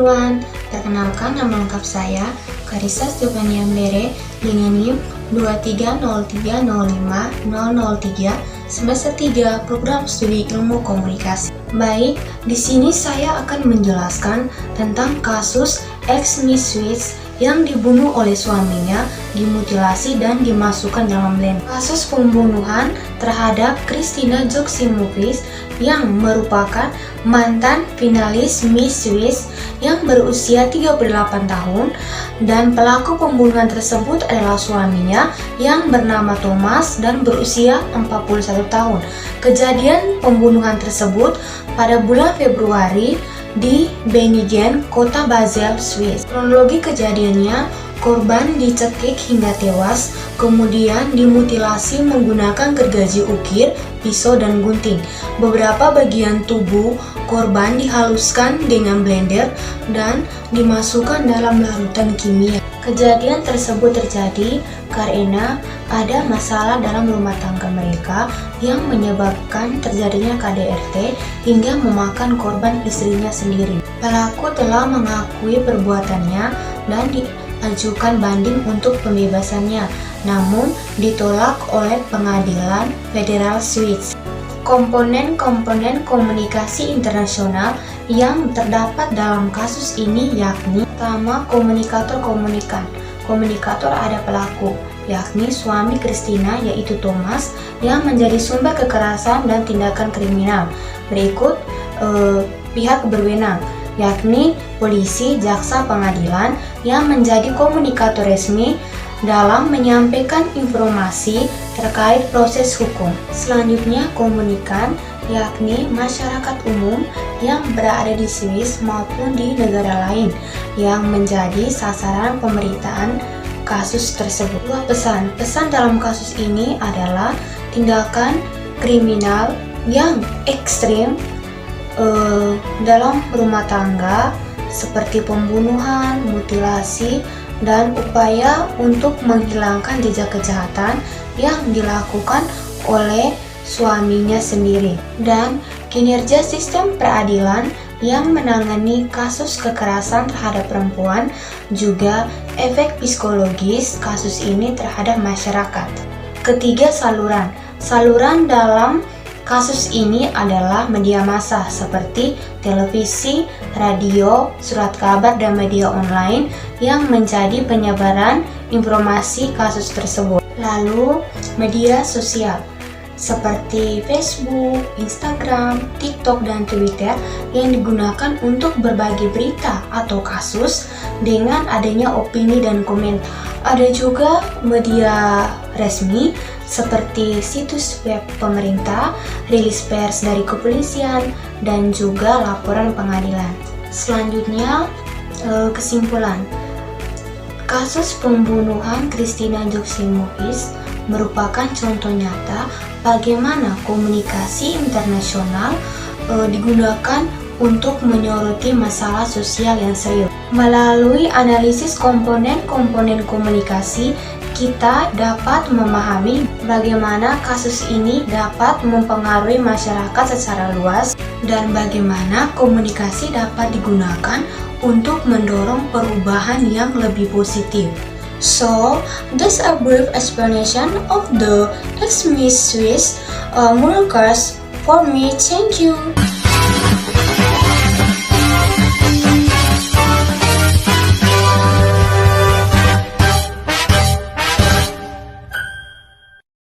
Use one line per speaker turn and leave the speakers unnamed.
everyone, perkenalkan nama lengkap saya Karissa Stefania Mbere dengan NIM 230305003 semester 3 program studi ilmu komunikasi. Baik, di sini saya akan menjelaskan tentang kasus ex-Miss Swiss yang dibunuh oleh suaminya, dimutilasi dan dimasukkan dalam blender. Kasus pembunuhan terhadap Christina Joksimovic yang merupakan mantan finalis Miss Swiss yang berusia 38 tahun dan pelaku pembunuhan tersebut adalah suaminya yang bernama Thomas dan berusia 41 tahun. Kejadian pembunuhan tersebut pada bulan Februari di Benigen, kota Basel, Swiss. Kronologi kejadiannya, korban dicekik hingga tewas, kemudian dimutilasi menggunakan gergaji ukir, pisau, dan gunting. Beberapa bagian tubuh korban dihaluskan dengan blender dan dimasukkan dalam larutan kimia. Kejadian tersebut terjadi karena ada masalah dalam rumah tangga mereka yang menyebabkan terjadinya KDRT hingga memakan korban istrinya sendiri. Pelaku telah mengakui perbuatannya dan diajukan banding untuk pembebasannya, namun ditolak oleh Pengadilan Federal Swiss. Komponen-komponen komunikasi internasional yang terdapat dalam kasus ini yakni pertama, komunikator-komunikan. Komunikator ada pelaku, yakni suami Christina yaitu Thomas yang menjadi sumber kekerasan dan tindakan kriminal. Berikut pihak berwenang, yakni polisi, jaksa, pengadilan yang menjadi komunikator resmi dalam menyampaikan informasi terkait proses hukum. Selanjutnya komunikan, yakni masyarakat umum yang berada di Swiss maupun di negara lain yang menjadi sasaran pemberitaan kasus tersebut. Dua pesan dalam kasus ini adalah tindakan kriminal yang ekstrim dalam rumah tangga seperti pembunuhan, mutilasi, dan upaya untuk menghilangkan jejak kejahatan yang dilakukan oleh suaminya sendiri, dan kinerja sistem peradilan yang menangani kasus kekerasan terhadap perempuan, juga efek psikologis kasus ini terhadap masyarakat. Ketiga, saluran dalam kasus ini adalah media massa seperti televisi, radio, surat kabar, dan media online yang menjadi penyebaran informasi kasus tersebut. Lalu, media sosial seperti Facebook, Instagram, TikTok, dan Twitter yang digunakan untuk berbagi berita atau kasus dengan adanya opini dan komentar. Ada juga media resmi seperti situs web pemerintah, rilis pers dari kepolisian, dan juga laporan pengadilan. Selanjutnya, kesimpulan. Kasus pembunuhan Christina Joksimovic merupakan contoh nyata bagaimana komunikasi internasional digunakan untuk menyoroti masalah sosial yang serius. Melalui analisis komponen-komponen komunikasi, kita dapat memahami bagaimana kasus ini dapat mempengaruhi masyarakat secara luas dan bagaimana komunikasi dapat digunakan untuk mendorong perubahan yang lebih positif. So, that's a brief explanation of the ex-Miss Swiss murder case for me. Thank you.